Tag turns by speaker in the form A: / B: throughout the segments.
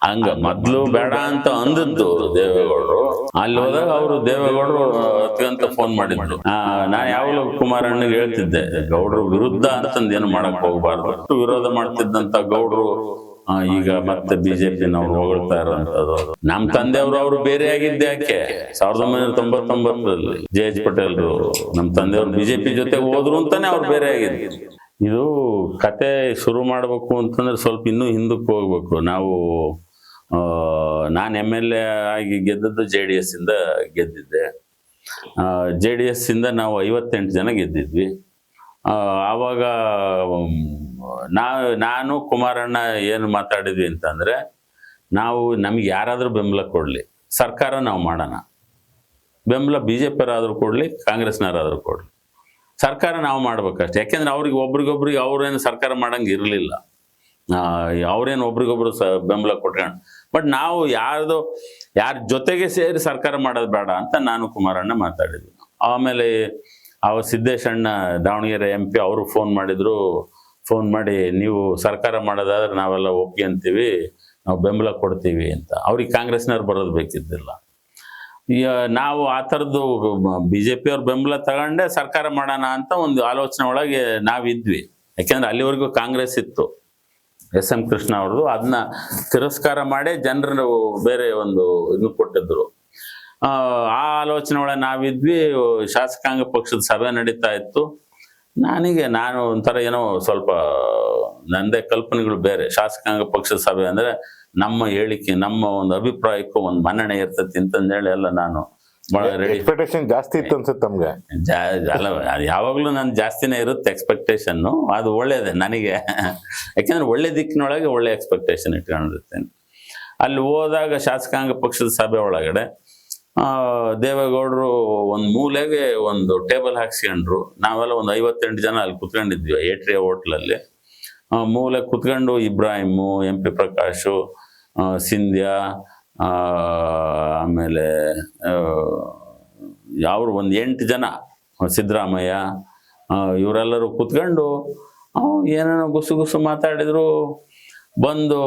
A: ಹಂಗ ಮೊದ್ಲು ಬೇಡ ಅಂತ ಅಂದದ್ದು ದೇವೇಗೌಡರು. ಅಲ್ಲಿ ಹೋದಾಗ ಅವರು ದೇವೇಗೌಡರು ಅಂತ ಫೋನ್ ಮಾಡಿದ್ರು. ನಾನು ಯಾವಾಗಲೂ ಕುಮಾರಣ್ಣಗೆ ಹೇಳ್ತಿದ್ದೆ, ಗೌಡ್ರು ವಿರುದ್ಧ ಅಂತಂದು ಏನು ಮಾಡಕ್ ಹೋಗ್ಬಾರ್ದು. ವಿರೋಧ ಮಾಡ್ತಿದ್ದಂತ ಗೌಡ್ರು ಈಗ ಮತ್ತೆ ಬಿಜೆಪಿನವ್ರು ಹೊಗಳ್ತಾ ಇರೋಂಥದ್ದು. ನಮ್ ತಂದೆಯವರು ಅವ್ರು ಬೇರೆ ಆಗಿದ್ದೆ ಯಾಕೆ 1999ರಲ್ಲಿ JH ಪಟೇಲ್ರು ನಮ್ ತಂದೆಯವ್ರು ಬಿಜೆಪಿ ಜೊತೆ ಹೋದ್ರು ಅಂತಾನೆ ಅವ್ರು ಬೇರೆ ಆಗಿದ್ರು. ಇದು ಕತೆ ಶುರು ಮಾಡ್ಬೇಕು ಅಂತಂದ್ರೆ ಸ್ವಲ್ಪ ಇನ್ನೂ ಹಿಂದಕ್ಕೆ ಹೋಗ್ಬೇಕು. ನಾವು ನಾನು MLA ಆಗಿ ಗೆದ್ದದ್ದು JDS ಇಂದ ಗೆದ್ದಿದ್ದೆ. JDS ಇಂದ ನಾವು 58 ಜನ ಗೆದ್ದಿದ್ವಿ. ಆವಾಗ ನಾನು ಕುಮಾರಣ್ಣ ಏನು ಮಾತಾಡಿದ್ವಿ ಅಂತಂದ್ರೆ, ನಮ್ಗೆ ಯಾರಾದ್ರೂ ಬೆಂಬಲ ಕೊಡ್ಲಿ, ಸರ್ಕಾರ ನಾವು ಮಾಡೋಣ. ಬೆಂಬಲ BJP-ಯರಾದ್ರೂ ಕೊಡ್ಲಿ, ಕಾಂಗ್ರೆಸ್ನವರಾದ್ರೂ ಕೊಡ್ಲಿ, ಸರ್ಕಾರ ನಾವು ಮಾಡ್ಬೇಕಷ್ಟೆ. ಯಾಕೆಂದ್ರೆ ಅವ್ರಿಗೆ ಒಬ್ರಿಗೊಬ್ರಿಗೆ ಅವ್ರೇನು ಸರ್ಕಾರ ಮಾಡಂಗೆ ಇರಲಿಲ್ಲ. ಅವ್ರೇನು ಒಬ್ರಿಗೊಬ್ರು ಬೆಂಬಲ ಕೊಟ್ಕೊಂಡು, ಬಟ್ ನಾವು ಯಾರ ಜೊತೆಗೆ ಸೇರಿ ಸರ್ಕಾರ ಮಾಡೋದು ಬೇಡ ಅಂತ ನಾನು ಕುಮಾರಣ್ಣ ಮಾತಾಡಿದ್ವಿ. ಆಮೇಲೆ ಸಿದ್ದೇಶಣ್ಣ ದಾವಣಗೆರೆ MP ಅವರು ಫೋನ್ ಮಾಡಿದ್ರು. ಫೋನ್ ಮಾಡಿ, ನೀವು ಸರ್ಕಾರ ಮಾಡೋದಾದ್ರೆ ನಾವೆಲ್ಲ ಒಪ್ಕೊಂತೀವಿ, ನಾವು ಬೆಂಬಲ ಕೊಡ್ತೀವಿ ಅಂತ. ಅವ್ರಿಗೆ ಕಾಂಗ್ರೆಸ್ನವ್ರು ಬರೋದು ಬೇಕಿದ್ದಿಲ್ಲ. ನಾವು ಆ ಥರದ್ದು BJP-ಯವ್ರ ಬೆಂಬಲ ತಗೊಂಡೆ ಸರ್ಕಾರ ಮಾಡೋಣ ಅಂತ ಒಂದು ಆಲೋಚನೆ ಒಳಗೆ ನಾವಿದ್ವಿ. ಯಾಕೆಂದ್ರೆ ಅಲ್ಲಿವರೆಗೂ ಕಾಂಗ್ರೆಸ್ ಇತ್ತು, SM ಕೃಷ್ಣ ಅವ್ರದ್ದು. ಅದನ್ನ ತಿರಸ್ಕಾರ ಮಾಡಿ ಜನರು ಬೇರೆ ಒಂದು ಇದು ಕೊಟ್ಟಿದ್ರು. ಆ ಆಲೋಚನೆ ಒಳಗೆ ನಾವಿದ್ವಿ. ಶಾಸಕಾಂಗ ಪಕ್ಷದ ಸಭೆ ನಡೀತಾ ಇತ್ತು. ನಾನು ಒಂಥರ ಏನೋ ಸ್ವಲ್ಪ ನಂದೇ ಕಲ್ಪನೆಗಳು ಬೇರೆ. ಶಾಸಕಾಂಗ ಪಕ್ಷದ ಸಭೆ ಅಂದ್ರೆ ನಮ್ಮ ಹೇಳಿಕೆ, ನಮ್ಮ ಒಂದು ಅಭಿಪ್ರಾಯಕ್ಕೂ ಒಂದು ಮನ್ನಣೆ ಇರ್ತೈತಿ ಅಂತಂದೇಳಿ ಎಲ್ಲ ನಾನು
B: ಎಕ್ಸ್ಪೆಕ್ಟೇಷನ್ ಜಾಸ್ತಿ ಇತ್ತು ಅನ್ಸುತ್ತೆ ತಮ್ಗೆ.
A: ಯಾವಾಗ್ಲೂ ನನ್ ಜಾಸ್ತಿನೇ ಇರುತ್ತೆ ಎಕ್ಸ್ಪೆಕ್ಟೇಷನ್. ಅದು ಒಳ್ಳೇದೇ ನನಗೆ, ಯಾಕೆಂದ್ರೆ ಒಳ್ಳೆ ದಿಕ್ಕಿನೊಳಗೆ ಒಳ್ಳೆ ಎಕ್ಸ್ಪೆಕ್ಟೇಷನ್ ಇಟ್ಕೊಂಡಿರ್ತೇನೆ. ಅಲ್ಲಿ ಹೋದಾಗ ಶಾಸಕಾಂಗ ಪಕ್ಷದ ಸಭೆ ಒಳಗಡೆ ದೇವೇಗೌಡರು ಒಂದು ಮೂಲೆಗೆ ಒಂದು ಟೇಬಲ್ ಹಾಕ್ಸ್ಕೊಂಡ್ರು. ನಾವೆಲ್ಲ ಒಂದು 58 ಜನ ಅಲ್ಲಿ ಕುತ್ಕೊಂಡಿದ್ವಿ ಏಟ್ರಿಯ ಹೋಟ್ಲಲ್ಲಿ. ಮೂಲೆ ಕುತ್ಕೊಂಡು ಇಬ್ರಾಹಿಮು, MP ಪ್ರಕಾಶು, ಸಿಂಧ್ಯಾ, ಆಮೇಲೆ ಯಾವ್ರು ಒಂದು 8 ಜನ, ಸಿದ್ದರಾಮಯ್ಯ, ಇವರೆಲ್ಲರೂ ಕುತ್ಕೊಂಡು ಏನೇನೋ ಗುಸು ಮಾತಾಡಿದ್ರು. ಬಂದು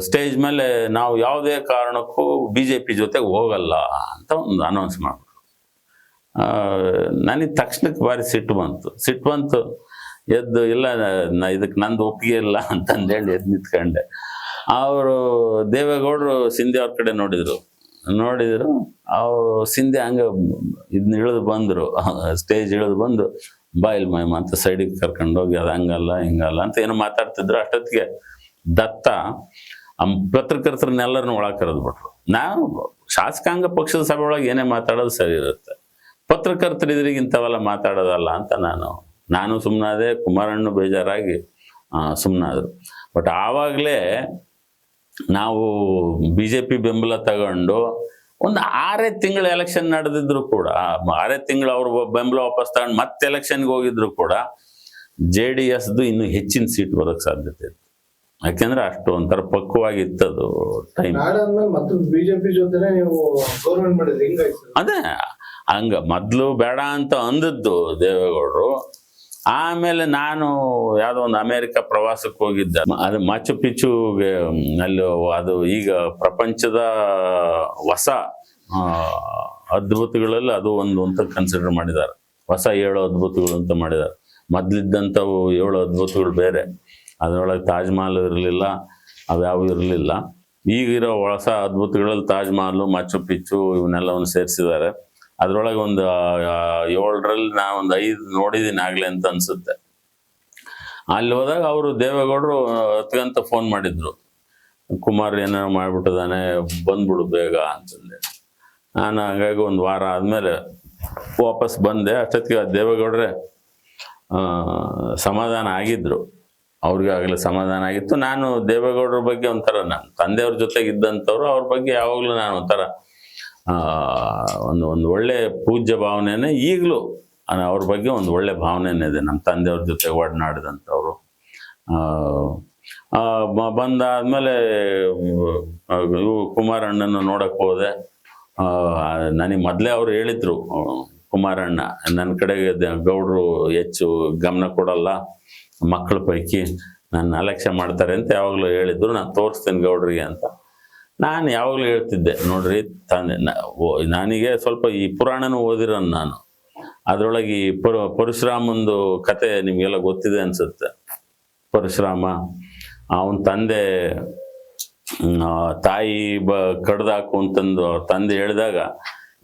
A: ಸ್ಟೇಜ್ ಮೇಲೆ ನಾವು ಯಾವುದೇ ಕಾರಣಕ್ಕೂ BJP ಜೊತೆಗೆ ಹೋಗಲ್ಲ ಅಂತ ಒಂದು ಅನೌನ್ಸ್ ಮಾಡಿದ್ರು. ನನಗೆ ತಕ್ಷಣಕ್ಕೆ ಭಾರಿ ಸಿಟ್ಟು ಬಂತು. ಎದ್ದು, ಇಲ್ಲ ಇದಕ್ಕೆ ನಂದು ಒಪ್ಪಿಗೆ ಇಲ್ಲ ಅಂತಂದೇಳಿ ಎದ್ದು ನಿಂತ್ಕೊಂಡೆ. ಅವರು ದೇವೇಗೌಡರು ಸಿಂಧ್ಯಾ ಅವ್ರ ಕಡೆ ನೋಡಿದ್ರು. ಅವರು ಸಿಂಧ್ಯಾ ಹಂಗೆ ಇದನ್ನ ಇಳಿದು ಬಂದರು, ಸ್ಟೇಜ್ ಇಳಿದು ಬಂದು, ಬಾಯಿಲ್ ಮೈಮ ಅಂತ ಸೈಡಿಗೆ ಕರ್ಕೊಂಡೋಗಿ, ಅದು ಹಂಗಲ್ಲ ಹಿಂಗಲ್ಲ ಅಂತ ಏನೋ ಮಾತಾಡ್ತಿದ್ರು. ಅಷ್ಟೊತ್ತಿಗೆ ದತ್ತ ಪತ್ರಕರ್ತರನ್ನೆಲ್ಲರನ್ನು ಒಳಗೆ ಕರೆದ್ಬಿಟ್ರು. ನಾವು ಶಾಸಕಾಂಗ ಪಕ್ಷದ ಸಭೆ ಒಳಗೆ ಏನೇ ಮಾತಾಡೋದು ಸರಿ ಇರುತ್ತೆ, ಪತ್ರಕರ್ತರು ಇದ್ರಿಗಿಂತವೆಲ್ಲ ಮಾತಾಡೋದಲ್ಲ ಅಂತ ನಾನು ಸುಮ್ಮನಾದೆ. ಕುಮಾರಣ್ಣ ಬೇಜಾರಾಗಿ ಸುಮ್ಮನಾದ್ರು. ಬಟ್ ಆವಾಗಲೇ ನಾವು BJP ಬೆಂಬಲ ತಗೊಂಡು ಒಂದು 6 ತಿಂಗಳು ಎಲೆಕ್ಷನ್ ನಡೆದಿದ್ರು ಕೂಡ, 6 ತಿಂಗಳು ಅವ್ರು ಬೆಂಬಲ ವಾಪಸ್ ತಗೊಂಡು ಮತ್ತೆ ಎಲೆಕ್ಷನ್ಗೆ ಹೋಗಿದ್ರು ಕೂಡ JDSದು ಇನ್ನೂ ಹೆಚ್ಚಿನ ಸೀಟ್ ಬರೋಕ್ಕೆ ಸಾಧ್ಯತೆ ಇತ್ತು. ಯಾಕೆಂದ್ರೆ ಅಷ್ಟು ಒಂಥರ ಪಕ್ವವಾಗಿತ್ತದು ಟೈಮ್. ಅದೇ ಹಂಗ ಮೊದ್ಲು ಬೇಡ ಅಂತ ಅಂದದ್ದು ದೇವೇಗೌಡರು. ಆಮೇಲೆ ನಾನು ಯಾವುದೋ ಒಂದು ಅಮೇರಿಕ ಪ್ರವಾಸಕ್ಕೆ ಹೋಗಿದ್ದೆ. ಅದು ಮಾಚು ಪಿಚ್ಚುಗೆ ಅಲ್ಲಿ, ಅದು ಈಗ ಪ್ರಪಂಚದ ಹೊಸ ಅದ್ಭುತಗಳಲ್ಲಿ ಅದು ಒಂದು ಅಂತ ಕನ್ಸಿಡರ್ ಮಾಡಿದ್ದಾರೆ. ಹೊಸ 7 ಅದ್ಭುತಗಳು ಅಂತ ಮಾಡಿದ್ದಾರೆ. ಮೊದ್ಲಿದ್ದಂಥವು 7 ಅದ್ಭುತಗಳು ಬೇರೆ. ಅದರೊಳಗೆ ತಾಜ್ ಮಹಲ್ ಇರಲಿಲ್ಲ, ಅವ್ಯಾವು ಇರಲಿಲ್ಲ. ಈಗಿರೋ ಹೊಸ ಅದ್ಭುತಗಳಲ್ಲಿ ತಾಜ್ ಮಹಲ್, ಮಾಚು ಪಿಚ್ಚು ಇವನ್ನೆಲ್ಲವನ್ನು ಸೇರಿಸಿದ್ದಾರೆ. ಅದರೊಳಗೆ ಒಂದು 7ರಲ್ಲಿ ನಾನು ಒಂದು 5 ನೋಡಿದ್ದೀನಿ ಆಗ್ಲೇ ಅಂತ ಅನ್ಸುತ್ತೆ. ಅಲ್ಲಿ ಹೋದಾಗ ಅವರು ದೇವೇಗೌಡರು ಹತ್ಕಂತ ಫೋನ್ ಮಾಡಿದ್ರು, ಕುಮಾರ್ ಏನೋ ಮಾಡ್ಬಿಟ್ಟಿದ್ದಾನೆ, ಬಂದ್ಬಿಡು ಬೇಗ ಅಂತಂದೆ. ನಾನು ಹಾಗಾಗಿ ಒಂದು ವಾರ ಆದಮೇಲೆ ವಾಪಸ್ ಬಂದೆ. ಅಷ್ಟೊತ್ತಿಗೆ ದೇವೇಗೌಡ್ರೆ ಸಮಾಧಾನ ಆಗಿದ್ರು. ಅವ್ರಿಗೆ ಆಗಲೇ ಸಮಾಧಾನ ಆಗಿತ್ತು. ನಾನು ದೇವೇಗೌಡರ ಬಗ್ಗೆ ಒಂಥರ, ನನ್ನ ತಂದೆಯವ್ರ ಜೊತೆಗೆ ಇದ್ದಂಥವ್ರು, ಅವ್ರ ಬಗ್ಗೆ ಯಾವಾಗಲೂ ನಾನು ಒಂಥರ ಒಂದು ಒಳ್ಳೆ ಪೂಜ್ಯ ಭಾವನೆನೇ ಈಗಲೂ ಅವ್ರ ಬಗ್ಗೆ ಒಂದು ಒಳ್ಳೆ ಭಾವನೆನೇ ಇದೆ. ನಮ್ಮ ತಂದೆಯವ್ರ ಜೊತೆ ಒಡನಾಡಿದಂಥವ್ರು. ಬಂದಾದ್ಮೇಲೆ ಕುಮಾರಣ್ಣನ ನೋಡಕ್ಕೆ ಹೋದೆ. ನನಗೆ ಮೊದಲೇ ಅವ್ರು ಹೇಳಿದ್ರು, ಕುಮಾರಣ್ಣ ನನ್ನ ಕಡೆಗೆ ಗೌಡ್ರು ಹೆಚ್ಚು ಗಮನ ಕೊಡಲ್ಲ, ಮಕ್ಕಳ ಪೈಕಿ ನನ್ನ ಅಲಕ್ಷ್ಯ ಮಾಡ್ತಾರೆ ಅಂತ ಯಾವಾಗಲೂ ಹೇಳಿದ್ರು. ನಾನು ತೋರಿಸ್ತೇನೆ ಗೌಡ್ರಿಗೆ ಅಂತ ನಾನು ಯಾವಾಗಲೂ ಹೇಳ್ತಿದ್ದೆ. ನೋಡ್ರಿ ನನಗೆ ಸ್ವಲ್ಪ ಈ ಪುರಾಣನೂ ಓದಿರೋನು ನಾನು. ಅದರೊಳಗೆ ಈ ಪರಶುರಾಮಂದು ಕತೆ ನಿಮಗೆಲ್ಲ ಗೊತ್ತಿದೆ ಅನ್ಸುತ್ತೆ. ಪರಶುರಾಮ ಅವನ ತಂದೆ ತಾಯಿ ಕಡ್ದಾಕು ಅಂತಂದು ಅವ್ರ ತಂದೆ ಹೇಳಿದಾಗ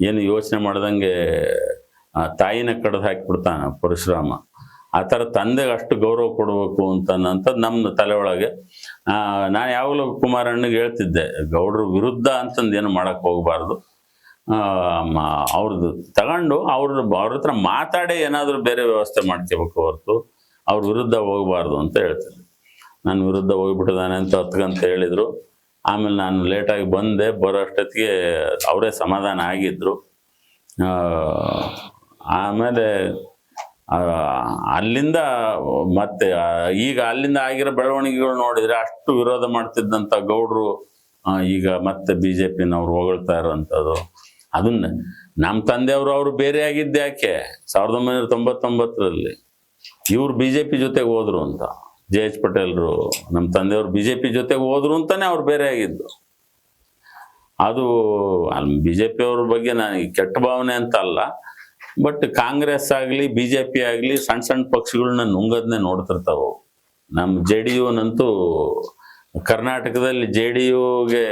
A: ಏನು ಯೋಚನೆ ಮಾಡ್ದಂಗೆ ತಾಯಿನ ಕಡ್ದು ಹಾಕಿಬಿಡ್ತಾನ ಪರಶುರಾಮ. ಆ ಥರ ತಂದೆಗೆ ಅಷ್ಟು ಗೌರವ ಕೊಡಬೇಕು ಅಂತಂದು ನಮ್ಮ ತಲೆ ಒಳಗೆ. ನಾನು ಯಾವಾಗಲೂ ಕುಮಾರಣ್ಣಗೆ ಹೇಳ್ತಿದ್ದೆ, ಗೌಡ್ರ ವಿರುದ್ಧ ಅಂತಂದು ಏನು ಮಾಡಕ್ಕೆ ಹೋಗಬಾರ್ದು, ಅವ್ರದ್ದು ತಗೊಂಡು ಅವ್ರ ಹತ್ರ ಮಾತಾಡಿ ಏನಾದರೂ ಬೇರೆ ವ್ಯವಸ್ಥೆ ಮಾಡ್ಕೋಬೇಕು ಹೊರತು ಅವ್ರ ವಿರುದ್ಧ ಹೋಗಬಾರ್ದು ಅಂತ ಹೇಳ್ತಿದ್ದೆ. ನಾನು ವಿರುದ್ಧ ಹೋಗ್ಬಿಟ್ಟಿದ್ದಾನೆ ಅಂತ 10 ಗಂಟೆ ಹೇಳಿದರು. ಆಮೇಲೆ ನಾನು ಲೇಟಾಗಿ ಬಂದೆ. ಬರೋ ಅಷ್ಟೊತ್ತಿಗೆ ಅವರೇ ಸಮಾಧಾನ ಆಗಿದ್ರು. ಆಮೇಲೆ ಅಲ್ಲಿಂದ ಮತ್ತೆ ಈಗ ಅಲ್ಲಿಂದ ಆಗಿರೋ ಬೆಳವಣಿಗೆಗಳು ನೋಡಿದರೆ ಅಷ್ಟು ವಿರೋಧ ಮಾಡ್ತಿದ್ದಂಥ ಗೌಡ್ರು ಈಗ ಮತ್ತೆ BJPನವ್ರು ಹೊಗಳ್ತಾ ಇರೋವಂಥದ್ದು. ಅದನ್ನ ನಮ್ಮ ತಂದೆಯವರು ಅವರು ಬೇರೆ ಆಗಿದ್ದೆ ಯಾಕೆ 1999ರಲ್ಲಿ ಇವ್ರು BJP ಜೊತೆಗೆ ಹೋದ್ರು ಅಂತ. JH ಪಟೇಲ್ರು ನಮ್ಮ ತಂದೆಯವರು BJP ಜೊತೆಗೆ ಹೋದ್ರು ಅಂತಾನೆ ಅವ್ರು ಬೇರೆ ಆಗಿದ್ದು. ಅದು BJP ಅವ್ರ ಬಗ್ಗೆ ನನಗೆ ಕೆಟ್ಟ ಭಾವನೆ ಅಂತ ಅಲ್ಲ, ಬಟ್ ಕಾಂಗ್ರೆಸ್ ಆಗಲಿ BJP ಆಗಲಿ ಸಣ್ಣ ಸಣ್ಣ ಪಕ್ಷಗಳನ್ನ ನುಂಗದ್ನೇ ನೋಡ್ತಿರ್ತಾವೆ. ನಮ್ಮ JDUನಂತೂ ಕರ್ನಾಟಕದಲ್ಲಿ JDUಗೆ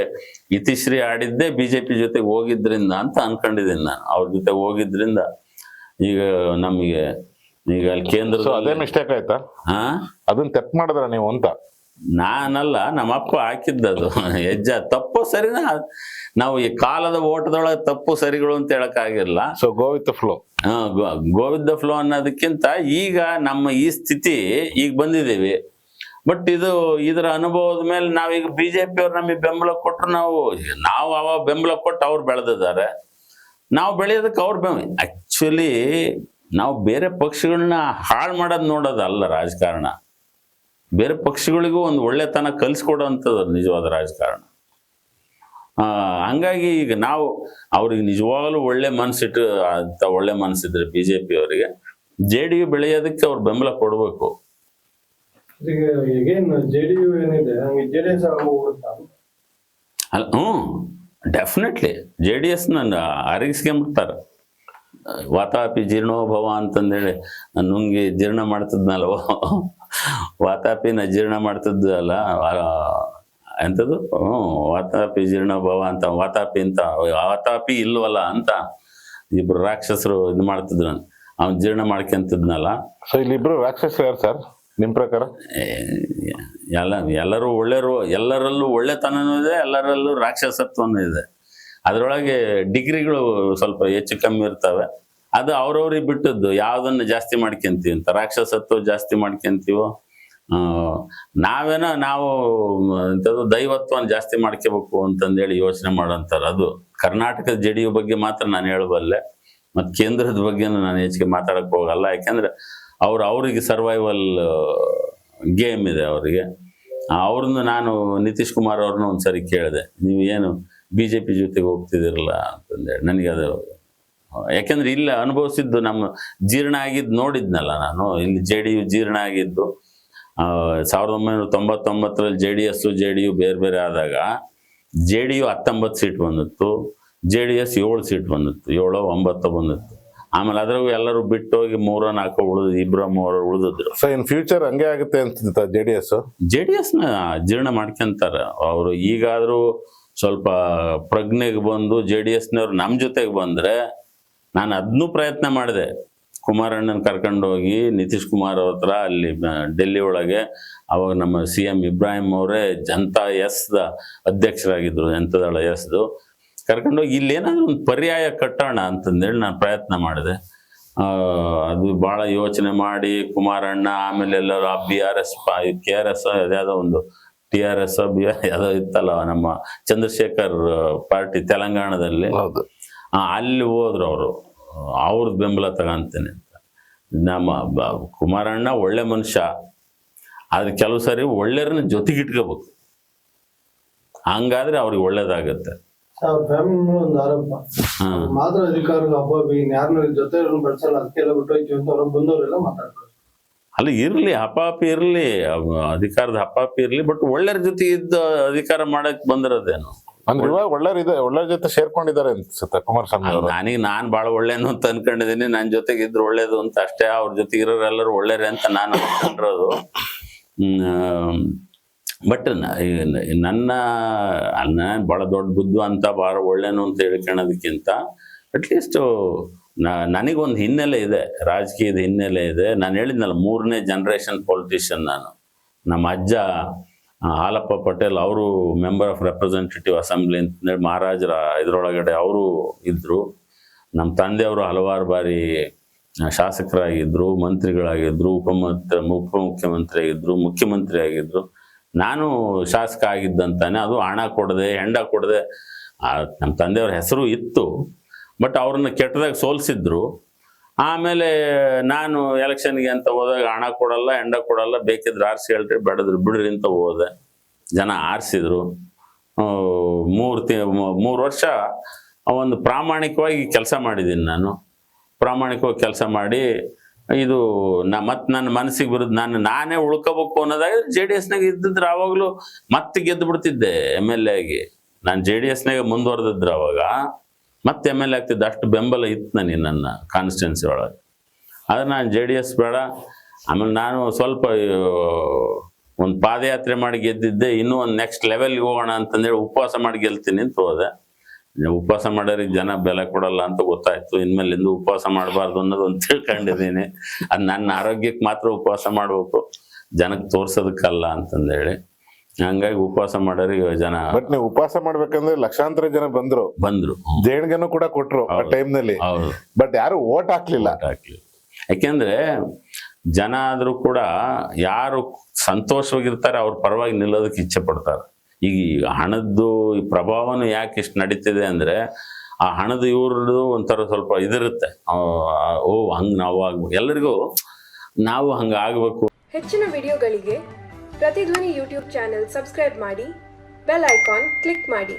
A: ಇತಿಶ್ರೀ ಆಡಿದ್ದೇ BJP ಜೊತೆಗೆ ಹೋಗಿದ್ರಿಂದ ಅಂತ ಅನ್ಕೊಂಡಿದ್ದೀನಿ ನಾನು. ಅವ್ರ ಜೊತೆ ಹೋಗಿದ್ರಿಂದ ಈಗ ನಮಗೆ ಈಗ ಅಲ್ಲಿ ಕೇಂದ್ರ
B: ಅದೇ ಮಿಸ್ಟೇಕ್ ಆಯ್ತಾ? ಅದನ್ನ ತೆಪ್ಪ ಮಾಡಿದ್ರ ನೀವು ಅಂತ?
A: ನಾನಲ್ಲ, ನಮ್ಮಪ್ಪ ಹಾಕಿದ್ದದು ಹೆಜ್ಜೆ. ತಪ್ಪು ಸರಿನಾ? ನಾವು ಈ ಕಾಲದ ಓಟದೊಳಗೆ ತಪ್ಪು ಸರಿಗಳು ಅಂತ ಹೇಳಕ್ಕಾಗಿಲ್ಲ.
B: So go with the flow.
A: Go with the flow ಅನ್ನೋದಕ್ಕಿಂತ ಈಗ ನಮ್ಮ ಈ ಸ್ಥಿತಿ ಈಗ ಬಂದಿದ್ದೀವಿ. ಬಟ್ ಇದರ ಅನುಭವದ ಮೇಲೆ ನಾವೀಗ BJP ಅವ್ರು ನಮಗೆ ಬೆಂಬಲ ಕೊಟ್ಟರು, ನಾವು ಅವಾಗ ಬೆಂಬಲ ಕೊಟ್ಟು ಅವ್ರು ಬೆಳೆದಿದ್ದಾರೆ. ನಾವು ಬೆಳೆಯೋದಕ್ಕೆ ಅವ್ರು ಆಕ್ಚುಲಿ ನಾವು ಬೇರೆ ಪಕ್ಷಗಳನ್ನ ಹಾಳು ಮಾಡೋದು ನೋಡೋದಲ್ಲ ರಾಜಕಾರಣ. ಬೇರೆ ಪಕ್ಷಗಳಿಗೂ ಒಂದು ಒಳ್ಳೆತನ ಕಲಿಸ್ಕೊಡೋವಂಥದ್ದು ನಿಜವಾದ ರಾಜಕಾರಣ. ಹಂಗಾಗಿ ಈಗ ನಾವು ಅವ್ರಿಗೆ ನಿಜವಾಗ್ಲೂ ಒಳ್ಳೆ ಮನಸ್ಸಿಟ್ಟು ಅಂತ ಒಳ್ಳೆ ಮನಸ್ಸಿದ್ರೆ BJP ಅವರಿಗೆ JDU ಬೆಳೆಯೋದಕ್ಕೆ ಅವ್ರು ಬೆಂಬಲ ಕೊಡಬೇಕು. ಅಲ್ಲ, ಡೆಫಿನೆಟ್ಲಿ JDSನ ಅರಗಿಸ್ಕೊಂಬಿಡ್ತಾರೆ. ವಾತಾಪಿ ಜೀರ್ಣೋಭವ ಅಂತಂದೇಳಿ ನುಂಗಿ ಜೀರ್ಣ ಮಾಡ್ತಿದ್ನಲ್ವ, ವಾತಾಪಿನ ಜೀರ್ಣ ಮಾಡ್ತಿದ್ದಲ್ಲ ಎಂಥದ್ದು ವಾತಾಪಿ ಜೀರ್ಣೋಭವ ಅಂತ, ವಾತಾಪಿ ಇಲ್ವಲ್ಲ ಅಂತ ಇಬ್ರು ರಾಕ್ಷಸರು ಇದು ಮಾಡ್ತಿದ್ರು. ಅವ್ನು ಜೀರ್ಣ ಮಾಡ್ಕೊಂತಿದ್ನಲ್ಲ.
B: ಸೊ ಇಲ್ಲಿಬ್ರು ರಾಕ್ಷಸರು ಯಾರು ಸರ್ ನಿಮ್ ಪ್ರಕಾರ?
A: ಎಲ್ಲರೂ ಒಳ್ಳೆಯರು, ಎಲ್ಲರಲ್ಲೂ ಒಳ್ಳೆತನನೂ ಇದೆ, ಎಲ್ಲರಲ್ಲೂ ರಾಕ್ಷಸತ್ವನೂ ಇದೆ. ಅದರೊಳಗೆ ಡಿಗ್ರಿಗಳು ಸ್ವಲ್ಪ ಹೆಚ್ಚು ಕಮ್ಮಿ ಇರ್ತವೆ. ಅದು ಅವ್ರವ್ರಿಗೆ ಬಿಟ್ಟದ್ದು, ಯಾವುದನ್ನು ಜಾಸ್ತಿ ಮಾಡ್ಕೊಂತೀವಿ ಅಂತ. ರಾಕ್ಷಸತ್ವ ಜಾಸ್ತಿ ಮಾಡ್ಕೊಂತೀವೋ, ನಾವು ಎಂಥದ್ದು ದೈವತ್ವನ ಜಾಸ್ತಿ ಮಾಡ್ಕೋಬೇಕು ಅಂತಂದೇಳಿ ಯೋಚನೆ ಮಾಡೋಂಥವ್ರು. ಅದು ಕರ್ನಾಟಕದ JDU ಬಗ್ಗೆ ಮಾತ್ರ ನಾನು ಹೇಳಬಲ್ಲೆ, ಮತ್ತು ಕೇಂದ್ರದ ಬಗ್ಗೆ ನಾನು ಹೆಚ್ಚಿಗೆ ಮಾತಾಡಕ್ಕೆ ಹೋಗಲ್ಲ. ಯಾಕೆಂದ್ರೆ ಅವ್ರಿಗೆ ಸರ್ವೈವಲ್ ಗೇಮ್ ಇದೆ ಅವರಿಗೆ. ಅವ್ರನ್ನ ನಾನು ನಿತೀಶ್ ಕುಮಾರ್ ಅವ್ರನ್ನ ಒಂದ್ಸರಿ ಕೇಳಿದೆ, ನೀವು ಏನು BJP ಜೊತೆಗೆ ಹೋಗ್ತಿದಿರಲ್ಲ ಅಂತಂದೇಳಿ. ನನಗೆ ಅದು ಯಾಕೆಂದ್ರೆ ಇಲ್ಲ ಅನುಭವಿಸಿದ್ದು, ನಮ್ಮ ಜೀರ್ಣ ಆಗಿದ್ದು ನೋಡಿದ್ನಲ್ಲ ನಾನು. ಇಲ್ಲಿ JDU ಜೀರ್ಣ ಆಗಿದ್ದು 1999ರಲ್ಲಿ JDS JDU ಬೇರೆ ಬೇರೆ ಆದಾಗ JDU 19 ಸೀಟ್ ಬಂದಿತ್ತು, JDS 7 ಸೀಟ್ ಬಂದಿತ್ತು, 7-9 ಬಂದಿತ್ತು. ಆಮೇಲೆ ಅದ್ರಾಗೂ ಎಲ್ಲರೂ ಬಿಟ್ಟು ಹೋಗಿ 3-4 ಉಳಿದು 2-3 ಉಳಿದಿದ್ರು.
B: ಸೊ ಇನ್ ಫ್ಯೂಚರ್ ಹಂಗೆ ಆಗುತ್ತೆ ಅಂತ JDSನ
A: ಜೀರ್ಣ ಮಾಡ್ಕೊಂತಾರೆ ಅವರು. ಈಗಾದ್ರೂ ಸ್ವಲ್ಪ ಪ್ರಜ್ಞೆಗೆ ಬಂದು JDSನವ್ರು ನಮ್ಮ ಜೊತೆಗೆ ಬಂದ್ರೆ, ನಾನು ಅದನ್ನೂ ಪ್ರಯತ್ನ ಮಾಡಿದೆ. ಕುಮಾರಣ್ಣನ ಕರ್ಕೊಂಡೋಗಿ ನಿತೀಶ್ ಕುಮಾರ್ ಅವ್ರ ಹತ್ರ ಅಲ್ಲಿ ಡೆಲ್ಲಿ ಒಳಗೆ, ಅವಾಗ ನಮ್ಮ CM ಇಬ್ರಾಹಿಂ ಅವರೇ ಜನತಾ ಎಸ್ದ ಅಧ್ಯಕ್ಷರಾಗಿದ್ರು, ಜನತಾದಳ ಎಸ್ದು. ಕರ್ಕೊಂಡೋಗಿ ಇಲ್ಲೇನಾದ್ರೂ ಒಂದು ಪರ್ಯಾಯ ಕಟ್ಟೋಣ ಅಂತಂದೇಳಿ ನಾನು ಪ್ರಯತ್ನ ಮಾಡಿದೆ. ಅದು ಭಾಳ ಯೋಚನೆ ಮಾಡಿ ಕುಮಾರಣ್ಣ, ಆಮೇಲೆ ಎಲ್ಲರೂ BRS KRS ಯಾವುದೋ ಒಂದು TRS ಯಾವುದೋ ಇತ್ತಲ್ಲ ನಮ್ಮ ಚಂದ್ರಶೇಖರ್ ಪಾರ್ಟಿ ತೆಲಂಗಾಣದಲ್ಲಿ, ಅಲ್ಲಿ ಹೋದ್ರು ಅವರು. ಅವ್ರದ್ದು ಬೆಂಬಲ ತಗೊಂತೇನೆ ಅಂತ. ನಮ್ಮ ಕುಮಾರಣ್ಣ ಒಳ್ಳೆ ಮನುಷ್ಯ, ಆದ್ರೆ ಕೆಲವು ಸರಿ ಒಳ್ಳೆಯವ್ರನ್ನ ಜೊತೆಗಿಟ್ಕೋಬೇಕು, ಹಂಗಾದ್ರೆ ಅವ್ರಿಗೆ ಒಳ್ಳೇದಾಗತ್ತೆ.
C: ಒಂದು ಆರೋಪ, ಮಾತ್ರ ಅಧಿಕಾರ ಯಾರನ್ನ ಜೊತೆ ಬೆಳೆಸಲ್ಲ, ಅದಕ್ಕೆಲ್ಲ ಬಿಟ್ಟು ಹೋಯ್ತೀವಿ ಅಂತ ಅವ್ರ ಬಂದವರೆಲ್ಲ ಮಾತಾಡ್ತಾರೆ.
A: ಅಲ್ಲ ಇರಲಿ, ಹಪಾಪಿ ಇರಲಿ, ಅಧಿಕಾರದ ಹಪಾಪಿ ಇರಲಿ, ಬಟ್ ಒಳ್ಳೆಯರ ಜೊತೆ ಇದ್ದ ಅಧಿಕಾರ ಮಾಡಕ್ ಬಂದಿರೋದೇನು.
B: ಅಂದ್ರೆ ಇವಾಗ ಒಳ್ಳೆ ಜೊತೆ ಸೇರ್ಕೊಂಡಿದ್ದಾರೆ ಅನ್ಸುತ್ತೆ ಕುಮಾರಸ್ವಾಮಿ ಅವರು.
A: ನಾನು ಭಾಳ ಒಳ್ಳೇನು ಅಂತ ಅನ್ಕೊಂಡಿದ್ದೀನಿ, ನನ್ನ ಜೊತೆಗೆ ಇದ್ರು ಒಳ್ಳೇದು ಅಂತ ಅಷ್ಟೇ. ಅವ್ರ ಜೊತೆಗೆ ಇರೋರೆಲ್ಲರೂ ಒಳ್ಳೆಯರೇ ಅಂತ ನಾನು ಅನ್ಕೊಂಡಿರೋದು. ಬಟ್ ನನ್ನ ಭಾಳ ದೊಡ್ಡ ಬುದ್ಧಿವಂತ, ಭಾಳ ಒಳ್ಳೇನು ಅಂತ ಹೇಳ್ಕೊಳ್ಳೋದಕ್ಕಿಂತ ಅಟ್ಲೀಸ್ಟು ನನಗೊಂದು ಹಿನ್ನೆಲೆ ಇದೆ, ರಾಜಕೀಯದ ಹಿನ್ನೆಲೆ ಇದೆ. ನಾನು ಹೇಳಿದ್ನಲ್ಲ, 3ನೇ ಜನರೇಷನ್ ಪೊಲಿಟಿಷಿಯನ್ ನಾನು. ನಮ್ಮ ಅಜ್ಜ ಹಾಲಪ್ಪ ಪಟೇಲ್ ಅವರು ಮೆಂಬರ್ ಆಫ್ ರೆಪ್ರೆಸೆಂಟೇಟಿವ್ ಅಸೆಂಬ್ಲಿ ಅಂತಂದೇಳಿ ಮಹಾರಾಜರ ಇದರೊಳಗಡೆ ಅವರು ಇದ್ದರು. ನಮ್ಮ ತಂದೆಯವರು ಹಲವಾರು ಬಾರಿ ಶಾಸಕರಾಗಿದ್ದರು, ಮಂತ್ರಿಗಳಾಗಿದ್ದರು, ಉಪಮುಖ್ಯಮಂತ್ರಿ ಆಗಿದ್ದರು, ಮುಖ್ಯಮಂತ್ರಿ ಆಗಿದ್ದರು. ನಾನು ಶಾಸಕ ಆಗಿದ್ದಂತಾನೆ, ಅದು ಹಣ ಕೊಡದೆ ಹೆಂಡ ಕೊಡದೆ. ನಮ್ಮ ತಂದೆಯವ್ರ ಹೆಸರು ಇತ್ತು, ಬಟ್ ಅವ್ರನ್ನ ಕೆಟ್ಟದಾಗ ಸೋಲಿಸಿದ್ರು. ಆಮೇಲೆ ನಾನು ಎಲೆಕ್ಷನ್ಗೆ ಅಂತ ಹೋದಾಗ ಹಣ ಕೊಡಲ್ಲ, ಹೆಂಡ ಕೊಡಲ್ಲ, ಬೇಕಿದ್ರೆ ಆರಿಸಿ ಹೇಳ್ರಿ, ಬೇಡದ್ರೆ ಬಿಡ್ರಿ ಅಂತ ಹೋದೆ. ಜನ ಆರಿಸಿದ್ರು. 3 ವರ್ಷ ಒಂದು ಪ್ರಾಮಾಣಿಕವಾಗಿ ಕೆಲಸ ಮಾಡಿದ್ದೀನಿ ನಾನು. ಪ್ರಾಮಾಣಿಕವಾಗಿ ಕೆಲಸ ಮಾಡಿ ಇದು ಮತ್ತು ನನ್ನ ಮನಸ್ಸಿಗೆ ಬರೋದು, ನಾನೇ ಉಳ್ಕೋಬೇಕು ಅನ್ನೋದಾಗ JDSನಾಗ ಇದ್ದಿದ್ರೆ ಆವಾಗಲೂ ಮತ್ತೆ ಗೆದ್ದು ಬಿಡ್ತಿದ್ದೆ MLA ಆಗಿ. ನಾನು JDSನಾಗ ಮುಂದುವರೆದಿದ್ರೆ ಅವಾಗ ಮತ್ತೆ MLA ಆಗ್ತಿದ್ದೆ. ಅಷ್ಟು ಬೆಂಬಲ ಇತ್ತು ನನಗೆ ನನ್ನ ಕಾನ್ಸ್ಟಿಟ್ಯೂನ್ಸಿ ಒಳಗೆ. ಆದರೆ ನಾನು JDS ಬೇಡ. ಆಮೇಲೆ ನಾನು ಸ್ವಲ್ಪ ಒಂದು ಪಾದಯಾತ್ರೆ ಮಾಡಿ ಗೆದ್ದಿದ್ದೆ. ಇನ್ನೂ ಒಂದು ನೆಕ್ಸ್ಟ್ ಲೆವೆಲ್ಗೆ ಹೋಗೋಣ ಅಂತಂದೇಳಿ ಉಪವಾಸ ಮಾಡಿ ಗೆಲ್ತೀನಿ ಅಂತ ಹೋದೆ. ಉಪವಾಸ ಮಾಡೋರಿಗೆ ಜನ ಬೆಲೆ ಕೊಡಲ್ಲ ಅಂತ ಗೊತ್ತಾಯ್ತು. ಇನ್ಮೇಲೆ ಇಂದು ಉಪವಾಸ ಮಾಡಬಾರ್ದು ಅನ್ನೋದು ಒಂದು ತಿಳ್ಕೊಂಡಿದ್ದೀನಿ. ಅದು ನನ್ನ ಆರೋಗ್ಯಕ್ಕೆ ಮಾತ್ರ ಉಪವಾಸ ಮಾಡಬೇಕು, ಜನಕ್ಕೆ ತೋರ್ಸೋದಕ್ಕಲ್ಲ ಅಂತಂದೇಳಿ. ಹಂಗಾಗಿ ಉಪವಾಸ ಮಾಡೋರಿಗೆ ಜನ.
B: ಬಟ್ ನೀವು ಉಪವಾಸ ಮಾಡ್ಬೇಕಂದ್ರೆ ಲಕ್ಷಾಂತರ ಜನ ಬಂದ್ರು ದೇಣಿಗೆನೂ ಕೂಡ ಕೊಟ್ರು ಆ ಟೈಮ್ ನಲ್ಲಿ. ಬಟ್ ಯಾರು ಓಟ್ ಹಾಕ್ಲಿಲ್ಲ.
A: ಯಾಕೆಂದ್ರೆ ಜನ ಆದ್ರೂ ಕೂಡ ಯಾರು ಸಂತೋಷವಾಗಿರ್ತಾರೆ ಅವ್ರ ಪರವಾಗಿ ನಿಲ್ಲೋದಕ್ಕೆ ಇಚ್ಛೆ ಪಡ್ತಾರೆ. ಈಗ ಹಣದ್ದು ಈ ಪ್ರಭಾವನು ಯಾಕೆ ಇಷ್ಟು ನಡೀತಿದೆ ಅಂದ್ರೆ, ಆ ಹಣದ ಇವ್ರದ್ದು ಒಂಥರ ಸ್ವಲ್ಪ ಇದಿರುತ್ತೆ. ಹಂಗೆ ನಾವು ಆಗ್ಬೇಕು, ಎಲ್ಲರಿಗೂ ನಾವು ಹಂಗೆ ಆಗ್ಬೇಕು.
D: ಹೆಚ್ಚಿನ ವಿಡಿಯೋಗಳಿಗೆ ಪ್ರತಿಧ್ವನಿ ಯೂಟ್ಯೂಬ್ ಚಾನೆಲ್ ಸಬ್ಸ್ಕ್ರೈಬ್ ಮಾಡಿ, ಬೆಲ್ ಐಕಾನ್ ಕ್ಲಿಕ್ ಮಾಡಿ.